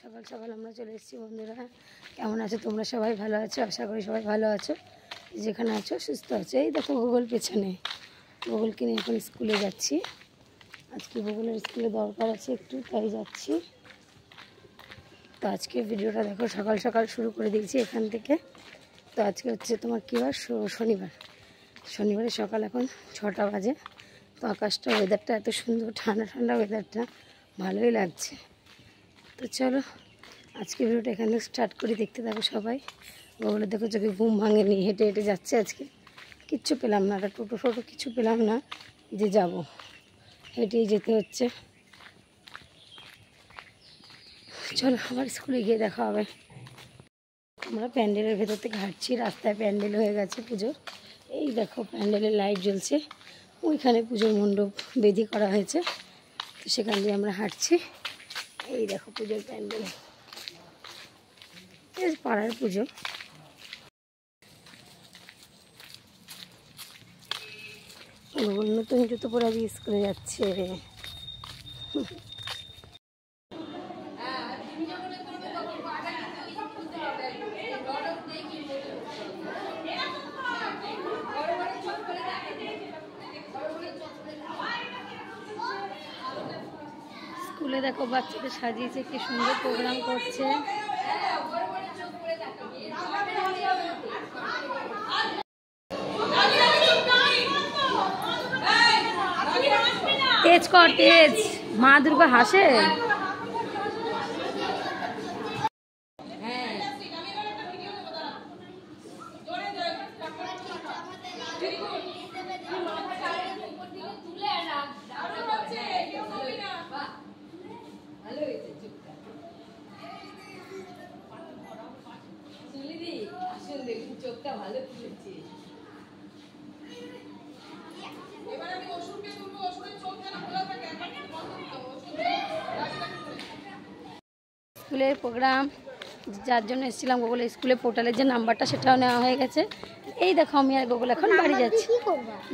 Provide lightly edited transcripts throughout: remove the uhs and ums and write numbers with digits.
সকাল সকাল আমরা চলে এসেছি বন্ধুরা। কেমন আছো তোমরা? সবাই ভালো আছো, আশা করি সবাই ভালো আছো, যেখানে আছো সুস্থ আছো। এই দেখো গুগল পেছনে, গুগলকে নিয়ে এখন স্কুলে যাচ্ছি। আজকে গুগলের স্কুলে দরকার আছে একটু, তাই যাচ্ছি। তো আজকে ভিডিওটা দেখো, সকাল সকাল শুরু করে দিয়েছি এখান থেকে। তো আজকে হচ্ছে তোমার কী বার? শনিবার। শনিবারের সকাল এখন 6টা বাজে। তো আকাশটা, ওয়েদারটা এত সুন্দর, ঠান্ডা ঠান্ডা ওয়েদারটা, ভালোই লাগছে। তো চলো আজকে ভিডিওটা এখানে স্টার্ট করি, দেখতে থাকো সবাই। ওগুলো দেখো চোখে ঘুম ভাঙেনি, হেঁটে হেঁটে যাচ্ছে আজকে। কিচ্ছু পেলাম না, একটা টোটো ফোটো কিছু পেলাম না যে যাব, হেঁটেই যেতে হচ্ছে। চলো আবার স্কুলে গিয়ে দেখা হবে। আমরা প্যান্ডেলের ভেতর থেকে হাঁটছি, রাস্তায় প্যান্ডেল হয়ে গেছে পুজোর। এই দেখো প্যান্ডেলের লাইট জ্বলছে, ওইখানে পুজোর মণ্ডপ বেদি করা হয়েছে, তো সেখান দিয়ে আমরা হাঁটছি। এই দেখো পুজোর প্যান্ডেল, পাড়ার পুজো। নতুন জুতো পরে আজকে স্কুলে যাচ্ছে। স্কুলে দেখো বাচ্চাদের সাজিয়েছে, কি সুন্দর প্রোগ্রাম করছে। তেজ কর তেজ, মা দুর্গা হাসে। চোখটা ভালো খুলেছে। স্কুলের প্রোগ্রাম যার জন্য এসেছিলাম, গুগল স্কুলের পোর্টালের যে নাম্বারটা সেটাও নেওয়া হয়ে গেছে। এই দেখো আমি আর গুগল এখন বাড়ি যাচ্ছি।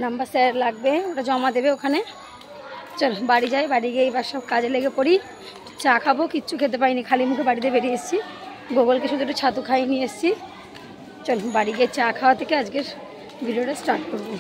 নাম্বার স্যার লাগবে, ওটা জমা দেবে ওখানে। চল বাড়ি যাই, বাড়ি গিয়ে এবার সব কাজে লেগে পড়ি। চা খাবো, কিচ্ছু খেতে পাইনি, খালি মুখে বাড়িতে বেরিয়ে এসেছি। গুগলকে শুধু একটু ছাতু খাইয়ে নিয়ে এসেছি। চল বাড়ি গিয়ে চা খাওয়া থেকে আজকের ভিডিওটা স্টার্ট করবো।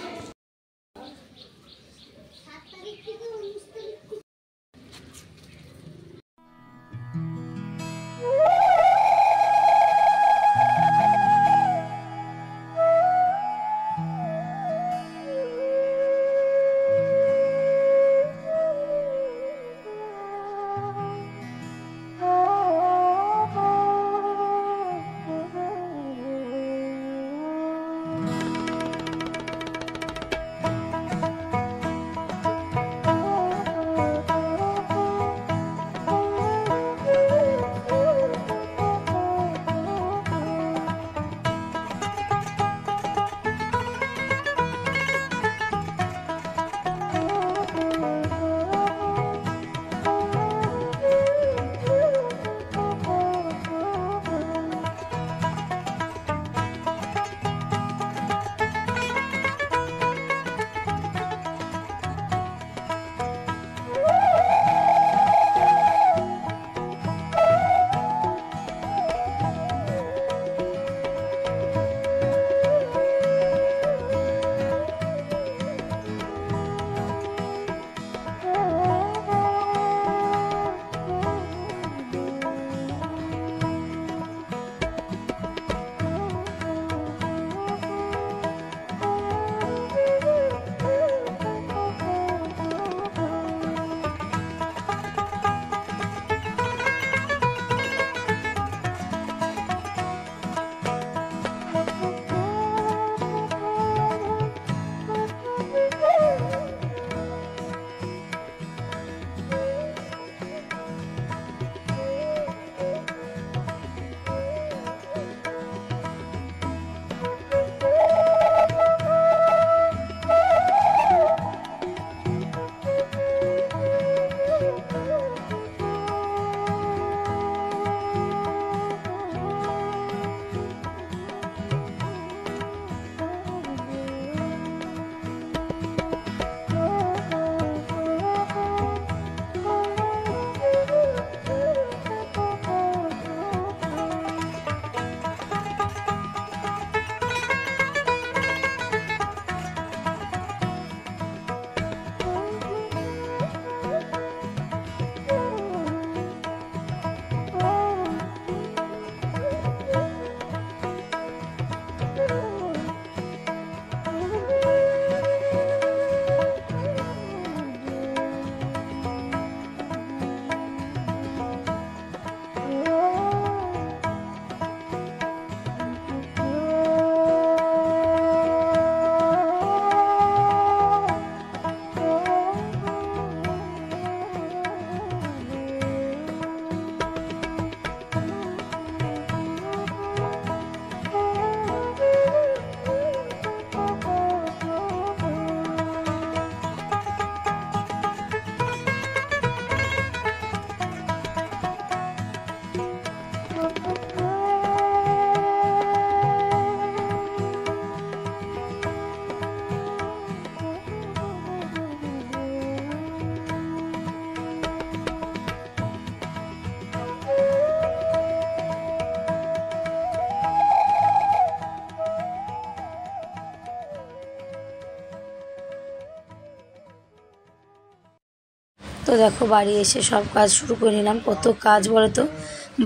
তো দেখো বাড়ি এসে সব কাজ শুরু করে নিলাম। কত কাজ বলো তো,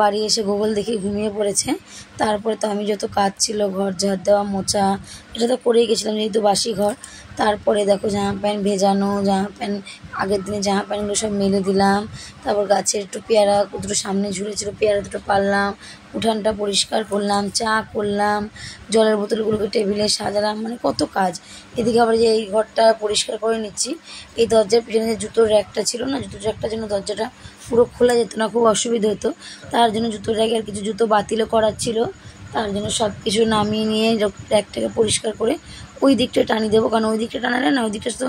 বাড়ি এসে গুগল দেখে ঘুমিয়ে পড়েছে। তারপরে তো আমি যত কাজ ছিল, ঘর ঝাড় দেওয়া, মোছা, এটা তো করেই গেছিলাম যেহেতু বাসি ঘর। তারপরে দেখো জামা প্যান্ট ভেজানো, জামা প্যান্ট আগের দিনে জামা প্যান্টগুলো সব মেলে দিলাম। তারপর গাছের একটু পেয়ারা দুটো সামনে ঝুলেছিল, পেয়ারা দুটো পারলাম, উঠানটা পরিষ্কার করলাম, চা করলাম, জলের বোতলগুলোকে টেবিলে সাজালাম, মানে কত কাজ। এদিকে আবার যে এই ঘরটা পরিষ্কার করে নিচ্ছি, এই দরজার পিছনে যে জুতোর র্যাকটা ছিল না, জুতোর র্যাকটার জন্য দরজাটা পুরো খোলা যেত না, খুব অসুবিধা হতো। তার জন্য জুতোর র্যাকে আর কিছু জুতো বাতিলও করার ছিল, তার জন্য সব কিছু নামিয়ে নিয়ে র্যাকটাকে পরিষ্কার করে ওই দিকটা টানিয়ে দেবো। কারণ ওই দিকটা টানালে না, ওই দিকটা তো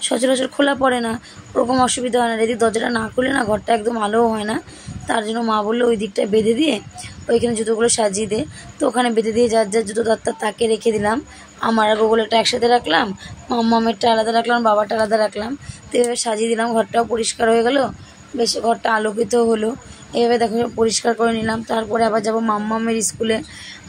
সচরাচর খোলা পড়ে না, ওরকম অসুবিধা হয় না। এদিকে দরজাটা না খুলে না ঘরটা একদম আলোও হয় না। তার জন্য মা বললো ওই দিকটা বেঁধে দিয়ে ওইখানে জুতোগুলো সাজিয়ে দে। তো ওখানে বেঁধে দিয়ে যার যার জুতো তাকে রেখে দিলাম। আমার আর গোগলেরটা একসাথে রাখলাম, মামেরটা আলাদা রাখলাম, বাবারটা আলাদা রাখলাম। তো এভাবে সাজিয়ে দিলাম, ঘরটাও পরিষ্কার হয়ে গেল, বেশ ঘরটা আলোকিত হলো। এভাবে দেখো পরিষ্কার করে নিলাম। তারপরে আবার যাবো মাম্মামের স্কুলে।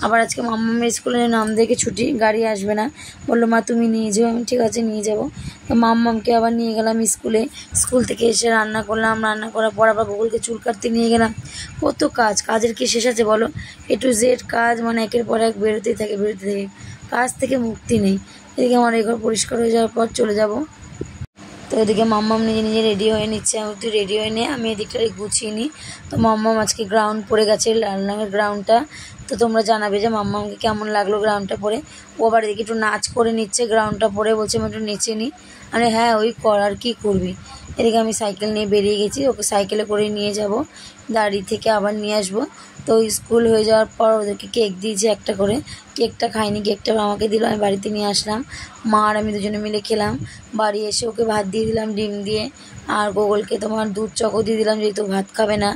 আবার আজকে মাম্মামের স্কুলে নাম দেখে ছুটি, গাড়ি আসবে না, বললো মা তুমি নিয়ে যাও। আমি ঠিক আছে নিয়ে যাবো। তো মাম্মামকে আবার নিয়ে গেলাম স্কুলে। স্কুল থেকে এসে রান্না করলাম, রান্না করার পর আবার গুগলকে চুল কাটতে নিয়ে গেলাম। কত কাজ, কাজের কি শেষ আছে বলো? A to Z কাজ, মানে একের পর এক বেরোতেই থাকে। কাজ থেকে মুক্তি নেই। এদিকে আমার এই ঘর পরিষ্কার হয়ে যাওয়ার পর চলে যাব। তো ওদিকে মাম্মাম নিজে নিজে রেডি হয়ে নিচ্ছে, আমি তুই রেডি হয়ে নে, আমি এদিকটা গুছিয়ে নিই। তো মাম্মাম আজকে গ্রাউন্ড পরে গেছে, লাল রঙের গ্রাউন্ডটা। তো তোমরা জানাবে যে মাম্মামকে কেমন লাগলো গ্রাউন্ডটা পরে। ও আবার এদিকে একটু নাচ করে নিচ্ছে গ্রাউন্ডটা পরে, বলছে আমি একটু নেচে নিই। আরে হ্যাঁ ওই কর, আর কী করবি। এদিকে আমি সাইকেল নিয়ে বেরিয়ে গেছি, ওকে সাইকেলে করে নিয়ে যাব, গাড়ি থেকে আবার নিয়ে আসবো। তো স্কুল হয়ে যাওয়ার পর ওদেরকে কেক দিয়েছি একটা করে, কেকটা খাইনি, কেকটা আমাকে দিল, আমি বাড়িতে নিয়ে আসলাম। মা আর আমি দুজনে মিলে খেলাম। বাড়ি এসে ওকে ভাত দিয়ে দিলাম ডিম দিয়ে, আর গোগলকে তোমার দুধ চকো দিয়ে দিলাম, যেহেতু ভাত খাবে না।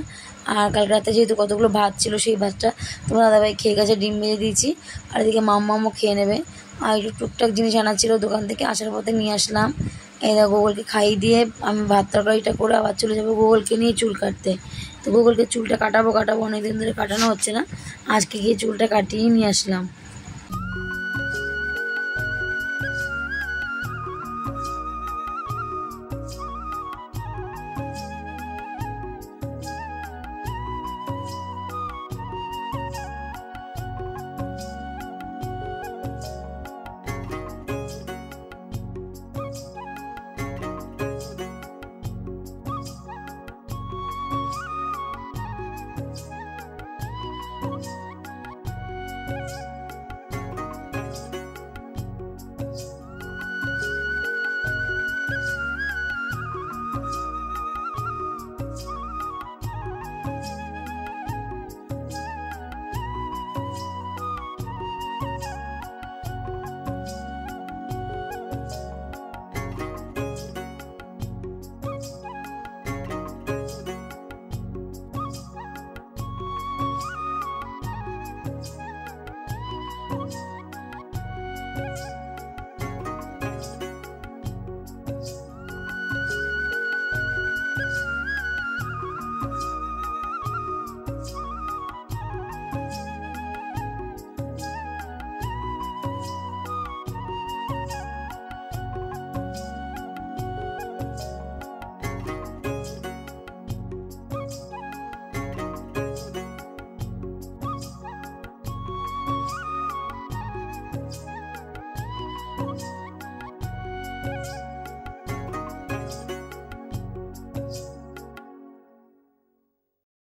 আর কাল রাতে যেহেতু কতগুলো ভাত ছিল, সেই ভাতটা তোমার দাদাভাই খেয়ে গেছে, ডিম ভেজে দিয়েছি। আর এদিকে মাম্মামও খেয়ে নেবে। আর একটু টুকটাক জিনিস আনা ছিল দোকান থেকে, আসার পথে নিয়ে আসলাম। এরা গোগলকে খাইয়ে দিয়ে আমি ভাত তরকারিটা করে আবার চলে যাবো গোগলকে নিয়ে চুল কাটতে। তো গোগলকে চুলটা কাটাবো অনেকদিন ধরে কাটানো হচ্ছে না, আজকে গিয়ে চুলটা কাটিয়ে নিয়ে আসলাম।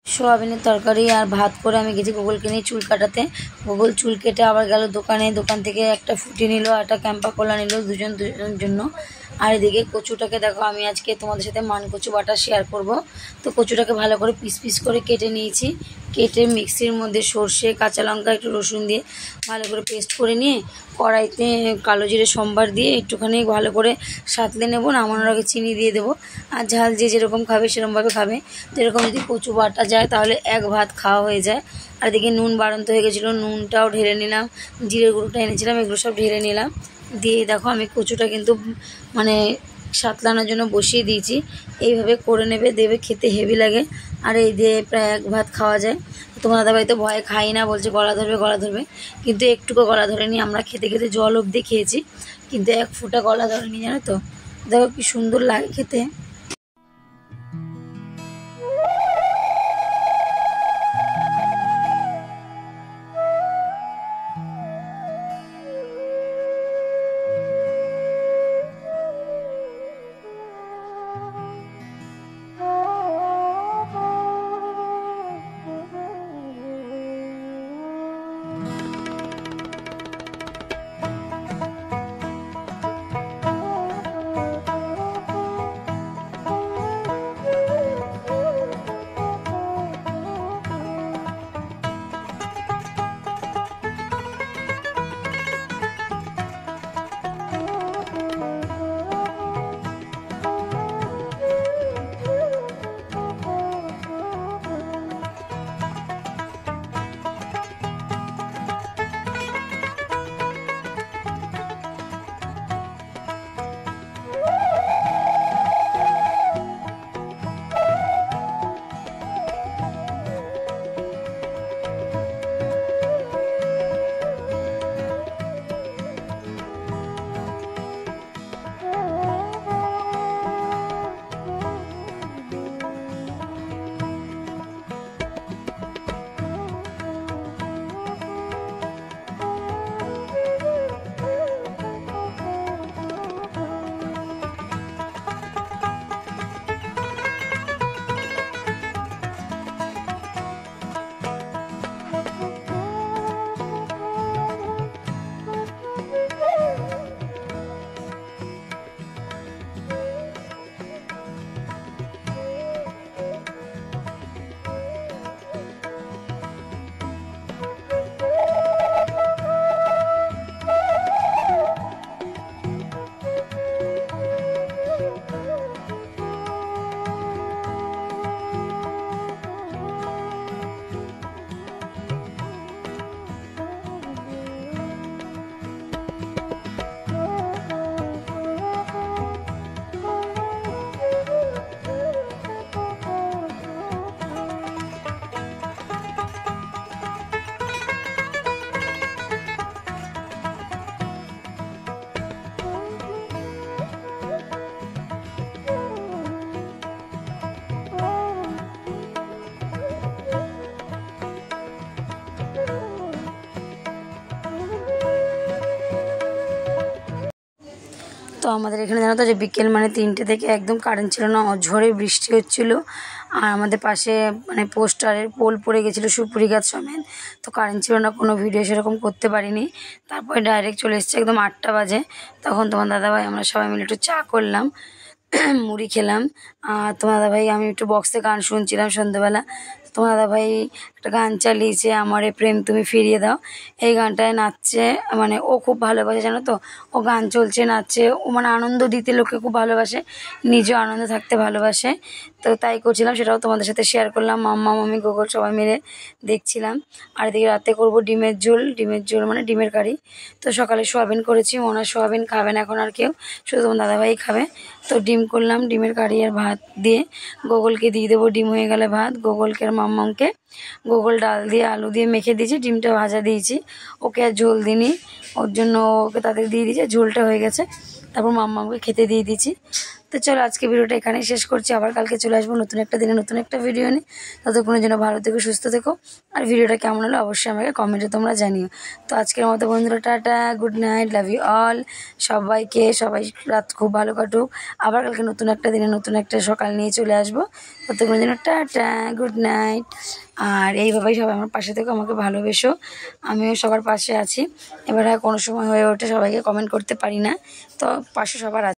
সোয়াবিনের তরকারি আর ভাত করে আমি গেছি গোগলকে নিয়ে চুল কাটাতে। গোগল চুল কেটে আবার গেল দোকানে, দোকান থেকে একটা ফুটি নিল, একটা ক্যাম্পা কোলা নিল, দুজনের জন্য। আর এদিকে কচুটাকে দেখো, আমি আজকে তোমাদের সাথে মান কচু বাটা শেয়ার করব। তো কচুটাকে ভালো করে পিস পিস করে কেটে নিয়েছি, কেটে মিক্সির মধ্যে সর্ষে, কাঁচা লঙ্কা, একটু রসুন দিয়ে ভালো করে পেস্ট করে নিয়ে কড়াইতে কালো জিরে সম্বার দিয়ে একটুখানি ভালো করে সাঁতলে নেবো। নামানোর আগে চিনি দিয়ে দেবো। আর ঝাল যে যেরকম খাবে সেরকমভাবে খাবে। যেরকম যদি কচু বাটা যায় তাহলে এক ভাত খাওয়া হয়ে যায়। আর এদিকে নুন বাড়ন্ত হয়ে গেছিলো, নুনটাও ঢেলে নিলাম, জিরের গুঁড়োটা এনেছিলাম, এগুলো সব ঢেলে নিলাম। দিয়ে দেখো আমি কচুটা কিন্তু মানে সাতলানোর জন্য বসিয়ে দিয়েছি। এইভাবে করে নেবে, দেবে, খেতে হেভি লাগে। আর এই দিয়ে প্রায় এক ভাত খাওয়া যায়। তোমার দাদাভাই তো ভয়ে খাই না, বলছে গলা ধরবে, কিন্তু একটুকু গলা ধরেনি। আমরা খেতে খেতে জল অবধি খেয়েছি, কিন্তু এক ফোঁটা গলা ধরেনি, জানো তো। দেখো কি সুন্দর লাগে খেতে। তো আমাদের এখানে জানো তো যে বিকেল মানে 3টে থেকে একদম কারেন্ট ছিল না, ঝড়ে বৃষ্টি হচ্ছিলো। আর আমাদের পাশে মানে পোস্টারের পোল পড়ে গেছিলো সুপুরি গাছ সমেত, তো কারেন্ট ছিল না, কোনো ভিডিও সেরকম করতে পারিনি। তারপরে ডাইরেক্ট চলে এসেছে একদম 8টা বাজে, তখন তোমার দাদাভাই আমরা সবাই মিলে একটু চা করলাম, মুড়ি খেলাম। আর তোমার দাদাভাই আমি একটু বক্সে গান শুনছিলাম সন্ধ্যেবেলা। তোমার দাদাভাই একটা গান চালিয়েছে, আমারে প্রেম তুমি ফিরিয়ে দাও, এই গানটায় নাচছে, মানে ও খুব ভালোবাসে জানো তো, ও গান চলছে নাচছে, ও মানে আনন্দ দিতে লোককে খুব ভালোবাসে, নিজেও আনন্দে থাকতে ভালোবাসে। তো তাই করছিলাম, সেটাও তোমাদের সাথে শেয়ার করলাম। মাম্মা মামি গোগল সবাই মিলে দেখছিলাম। আর এদিকে রাতে করবো ডিমের ঝোল মানে ডিমের কারি। তো সকালে সোয়াবিন করেছি, মনে হয় সোয়াবিন খাবে না এখন আর কেউ, শুধু তোমার দাদাভাই খাবে। তো ডিম করলাম, ডিমের কারি আর ভাত দিয়ে গোগলকে দিয়ে দেবো, ডিম হয়ে গেলে ভাত, গোগলকে আর মাম্মামকে। গোগল ডাল দিয়ে আলু দিয়ে মেখে দিয়েছি, ডিমটা ভাজা দিয়েছি, ওকে আর ঝোল দিইনি, ওর জন্য ওকে তাদের দিয়ে দিয়েছি, ঝোলটা হয়ে গেছে। তারপর মাম্মামকে খেতে দিয়ে দিয়েছি। তো চলো আজকে ভিডিওটা এখানেই শেষ করছি, আবার কালকে চলে আসবো নতুন একটা দিনে নতুন একটা ভিডিও নিয়ে। ততক্ষণের জন্য ভালো থেকো, সুস্থ থেকো। আর ভিডিওটা কেমন হলো অবশ্যই আমাকে কমেন্টে তোমরা জানিও। তো আজকের মতো বন্ধুরা tata, good night, love you all. সবাই রাত খুব ভালো কাটুক। আবার কালকে নতুন একটা দিনে নতুন একটা সকাল নিয়ে চলে আসবো। ততক্ষণের জন্য টাটা, গুড নাইট। আর এইভাবেই সবাই আমার পাশে থেকো, আমাকে ভালোবেসো, আমিও সবার পাশে আছি। এবার কোনো সময় হয়ে ওঠে সবাইকে কমেন্ট করতে পারি না, তো পাশে সবার আছে।